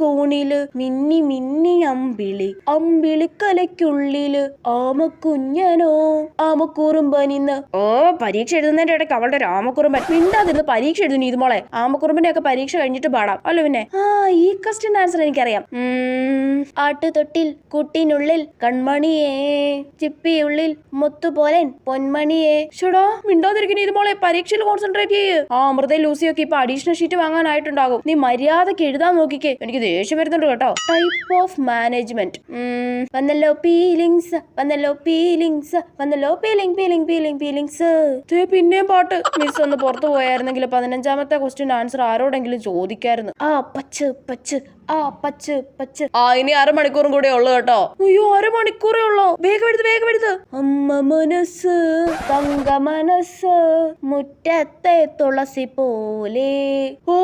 കോണില് മിന്നി മിന്നി അമ്പിളി അമ്പിളിക്കലയ്ക്കുള്ളില് ആമക്കുഞ്ഞനോ ആമക്കുറുമ്പനിന്ന്. ഓ, പരീക്ഷ എഴുതുന്നതിന്റെ ഇടയ്ക്ക് അവളുടെ രാമക്കുറുമ്പൻ. മിണ്ടാതിരുന്ന് പരീക്ഷ എഴുതുന്നു ഇത് മോളെ. ആമക്കുറുമ്പന്റെ ഒക്കെ പരീക്ഷ കഴിഞ്ഞിട്ട് പാടാം. അല്ലോ പിന്നെ. ഈ ക്വസ്റ്റ്യൻ ആൻസർ എനിക്കറിയാം. ആട്ടുതൊട്ടിൽ കൂട്ടിനുള്ളിൽ കൺമണിയേ ചിപ്പിയുള്ളിൽ മുത്തുപോലൻ പൊന്മണിയേ. ഷുടാ മിണ്ടാതിരിക്കുന്നു ഇത് മോളെ. പരീക്ഷയിൽ കോൺസെൻട്രേറ്റ് ചെയ്യ്. അമൃതയും ലൂസിയൊക്കെ ഇപ്പൊ അഡീഷണൽ ഷീറ്റ് വാങ്ങാനായിട്ടുണ്ടാകും. നീ മര്യാദക്ക് എഴുതാൻ നോക്കിക്കേ. എനിക്ക് ദേഷ്യം വരുന്നുണ്ട് കേട്ടോ. Type of management. വന്നല്ലോ ഫീലിങ്സ് വന്നല്ലോ ഫീലിങ്സ് വന്നല്ലോ ഫീലിങ്സ്. പിന്നെയും പാട്ട്. മിസ് ഒന്ന് പുറത്തു പോയായിരുന്നെങ്കിൽ 15ാമത്തെ ക്വസ്റ്റ്യൻ ആൻസർ ആരോടെങ്കിലും ചോദിക്കായിരുന്നു. ഇനി 1/2 മണിക്കൂറും കൂടെ ഉള്ളു കേട്ടോ. അയ്യോ, 1/2 മണിക്കൂറേ ഉള്ളോ? വേഗം എഴുത്. അമ്മ മനസ്സ് തങ്ക മനസ്സ് മുറ്റത്തെ തുളസി പോലെ. ഓ